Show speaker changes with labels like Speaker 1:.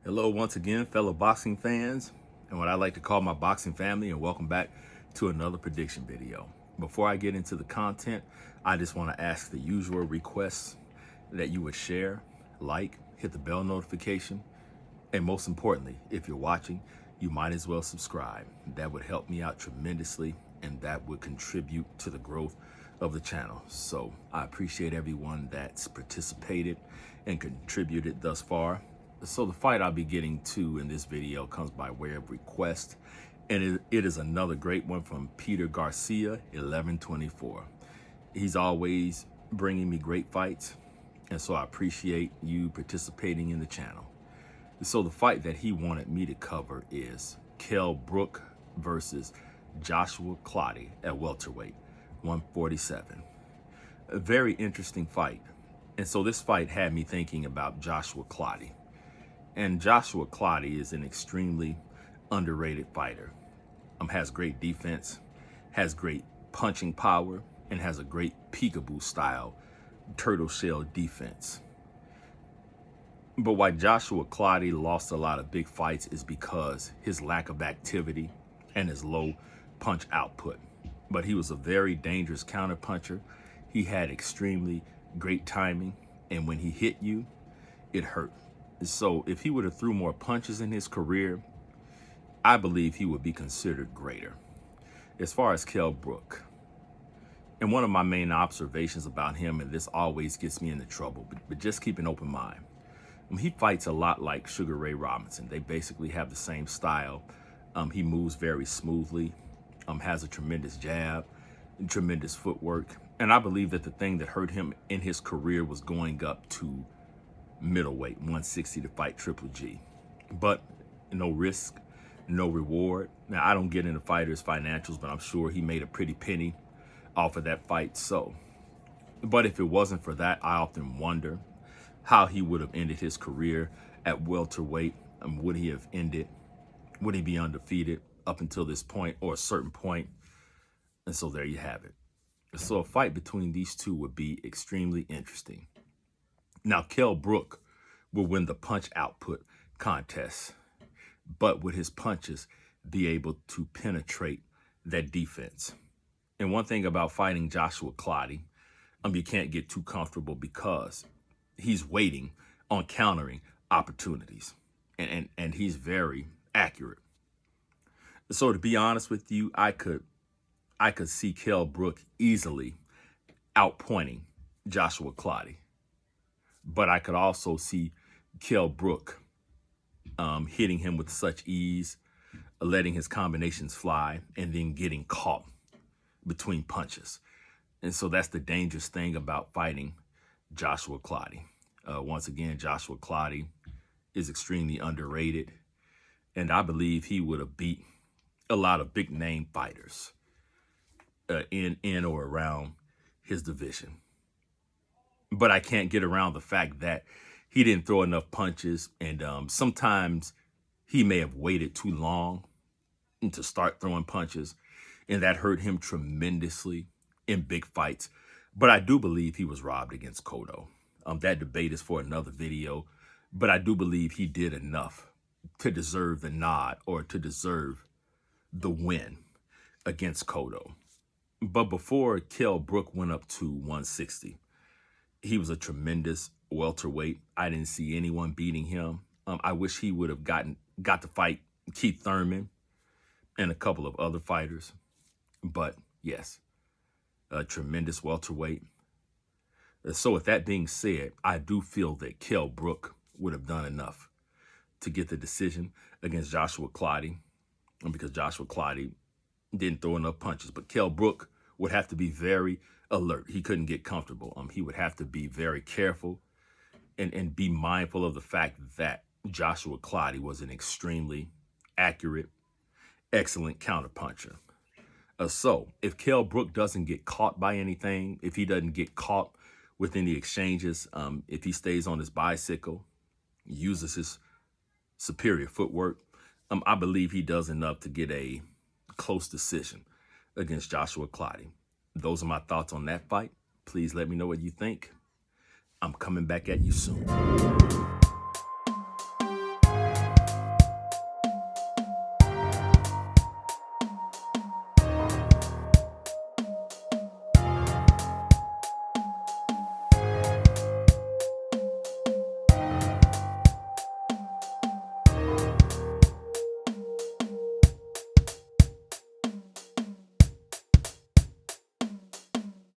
Speaker 1: Hello once again, fellow boxing fans, and what I like to call my boxing family, and welcome back to another prediction video. Before I get into the content, I just want to ask the usual requests that you would share, like, hit the bell notification, and most importantly, if you're watching, you might as well subscribe. That would help me out tremendously, and that would contribute to the growth of the channel. So I appreciate everyone that's participated and contributed thus far. So the fight I'll be getting to in this video comes by way of request, and it is another great one from Peter Garcia, 1124. He's always bringing me great fights, and so I appreciate you participating in the channel. So the fight that he wanted me to cover is Kell Brook versus Joshua Clottey at welterweight, 147. A very interesting fight. And so this fight had me thinking about Joshua Clottey. And Joshua Clottey is an extremely underrated fighter. Has great defense, has great punching power, and has a great peekaboo style turtle shell defense. But why Joshua Clottey lost a lot of big fights is because his lack of activity and his low punch output. But he was a very dangerous counterpuncher. He had extremely great timing, and when he hit you, it hurt. So if he would have threw more punches in his career, I believe he would be considered greater. As far as Kell Brook, and one of my main observations about him, and this always gets me into trouble, but just keep an open mind. He fights a lot like Sugar Ray Robinson. They basically have the same style. He moves very smoothly, has a tremendous jab, tremendous footwork. And I believe that the thing that hurt him in his career was going up to middleweight, 160, to fight Triple G. But no risk, no reward. Now, I don't get into fighters' financials, but I'm sure he made a pretty penny off of that fight. But if it wasn't for that, I often wonder how he would have ended his career at welterweight. Would he be undefeated up until this point or a certain point? And so there you have it. So a fight between these two would be extremely interesting. Now, Kell Brook will win the punch output contest, but would his punches be able to penetrate that defense? And one thing about fighting Joshua Clottey, you can't get too comfortable because he's waiting on countering opportunities, and he's very accurate. So to be honest with you, I could see Kell Brook easily outpointing Joshua Clottey. But I could also see Kell Brook hitting him with such ease, letting his combinations fly, and then getting caught between punches. And so that's the dangerous thing about fighting Joshua Clottey. Once again, Joshua Clottey is extremely underrated, and I believe he would have beat a lot of big name fighters in or around his division. But I can't get around the fact that he didn't throw enough punches, and sometimes he may have waited too long to start throwing punches, and that hurt him tremendously in big fights. But I do believe he was robbed against Cotto. That debate is for another video, but I do believe he did enough to deserve the nod or to deserve the win against Cotto. But before Kell Brook went up to 160, he was a tremendous welterweight. I didn't see anyone beating him. I wish he would have got to fight Keith Thurman and a couple of other fighters. But yes, a tremendous welterweight. So with that being said, I do feel that Kell Brook would have done enough to get the decision against Joshua Clottey, because Joshua Clottey didn't throw enough punches. But Kell Brook would have to be very alert. He couldn't get comfortable. He would have to be very careful and be mindful of the fact that Joshua Clottey was an extremely accurate, excellent counterpuncher. So if Kell Brook doesn't get caught by anything, if he doesn't get caught within the exchanges, if he stays on his bicycle, uses his superior footwork, I believe he does enough to get a close decision against Joshua Clottey. Those are my thoughts on that fight. Please let me know what you think. I'm coming back at you soon.